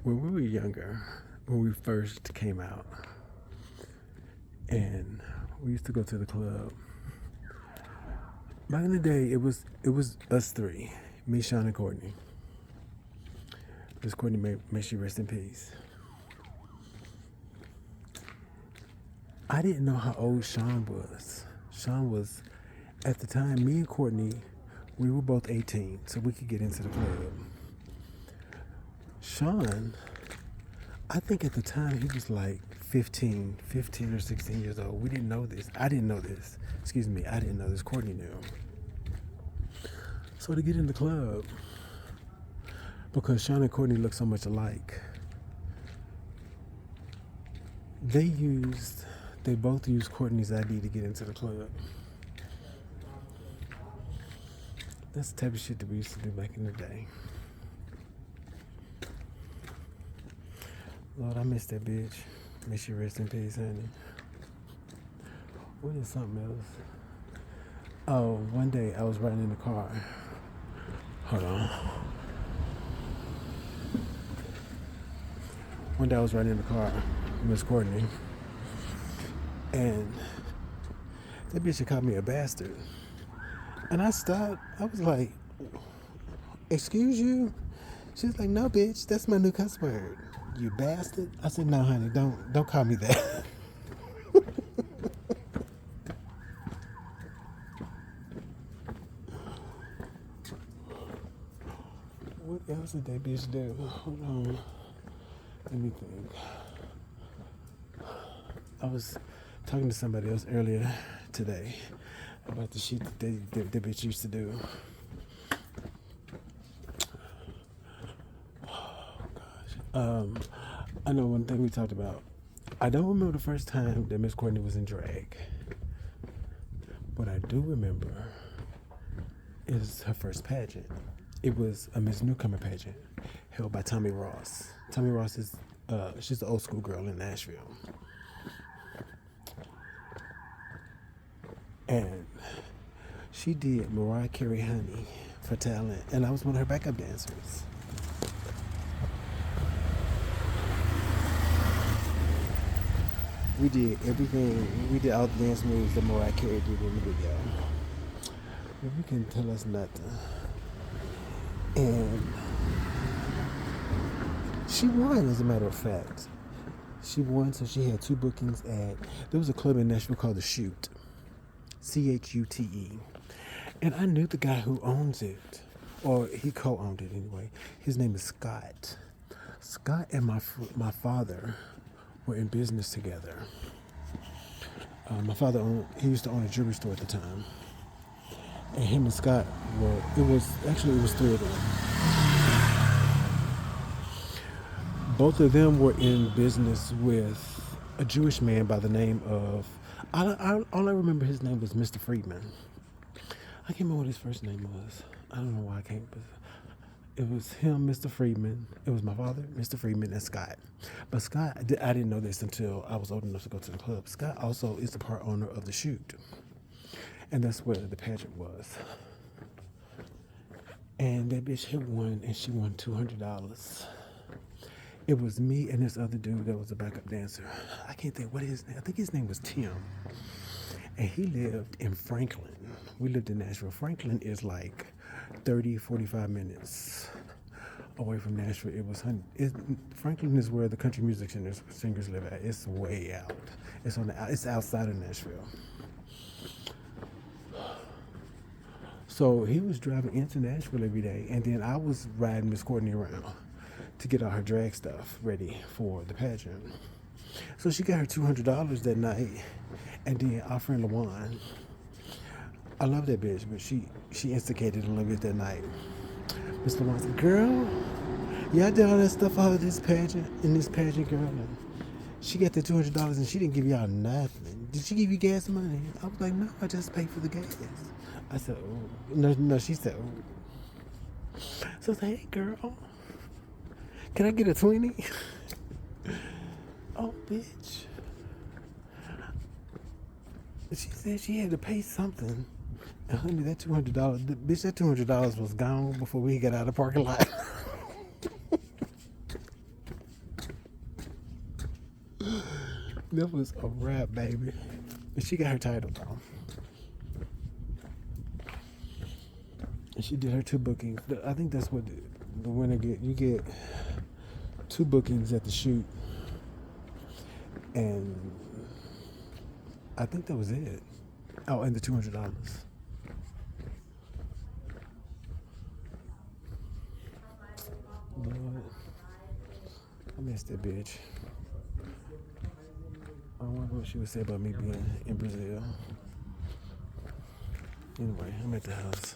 when we were younger, when we first came out, and we used to go to the club. Back in the day, it was us three, me, Sean, and Courtney. Miss Courtney, may she rest in peace. I didn't know how old Sean was. Sean was, at the time, me and Courtney, we were both 18, so we could get into the club. Sean, I think at the time he was like 15 or 16 years old. We didn't know this. I didn't know this. Excuse me, I didn't know this. Courtney knew. So to get in the club, because Sean and Courtney look so much alike, they both used Courtney's ID to get into the club. That's the type of shit that we used to do back in the day. Lord, I miss that bitch. May she rest in peace, honey. What is something else? Oh, one day I was riding in the car. Hold on. One day I was riding in the car with Miss Courtney, and that bitch had called me a bastard. And I stopped. I was like, excuse you? She was like, no, bitch, that's my new cuss word. You bastard. I said, no, honey, don't call me that. What else did that bitch do? Hold on. Let me think. I was talking to somebody else earlier today about the shit that the bitch used to do. I know one thing we talked about. I don't remember the first time that Miss Courtney was in drag. What I do remember is her first pageant. It was a Miss Newcomer pageant held by Tommy Ross. Tommy Ross is she's the old school girl in Nashville. And she did Mariah Carey Honey for talent, and I was one of her backup dancers. We did everything. We did all the dance moves that Mariah Carey did in the video. But we couldn't tell us nothing. And she won, as a matter of fact. She won, so she had 2 bookings at, there was a club in Nashville called The Chute. Chute. And I knew the guy who owns it, or he co-owned it anyway. His name is Scott. Scott and my father were in business together. My father he used to own a jewelry store at the time. And him and Scott it was 3 of them. Both of them were in business with a Jewish man by the name of, all I remember his name was Mr. Friedman. I can't remember what his first name was. I don't know why I can't, but it was him, Mr. Friedman. It was my father, Mr. Friedman, and Scott. But Scott, I didn't know this until I was old enough to go to the club. Scott also is the part owner of The Chute. And that's where the pageant was. And that bitch had won, and she won $200. It was me and this other dude that was a backup dancer. I can't think what his name. I think his name was Tim. And he lived in Franklin. We lived in Nashville. Franklin is like 30, 45 minutes away from Nashville. Franklin is where the country music singers live at. It's way out. It's outside of Nashville. So he was driving into Nashville every day, and then I was riding Miss Courtney around to get all her drag stuff ready for the pageant. So she got her $200 that night, and then our friend LaJuan, I love that bitch, but she instigated a little bit that night. Miss LaJuan said, "Girl, y'all did all that stuff out of this pageant, girl, and she got the $200 and she didn't give y'all nothing. Did she give you gas money?" I was like, "No, I just paid for the gas." I said, "Oh." No, she said, "Oh." So I said, "Hey, girl, can I get a 20? Oh, bitch. She said she had to pay something. And honey, that $200 was gone before we got out of the parking lot. That was a wrap, baby. And she got her title though. And she did her 2 bookings. I think that's what the winner get. You get 2 bookings at the shoot, and I think that was it. Oh, and the $200. Lord, I missed that bitch. I wonder what she would say about me being in Brazil. Anyway, I'm at the house.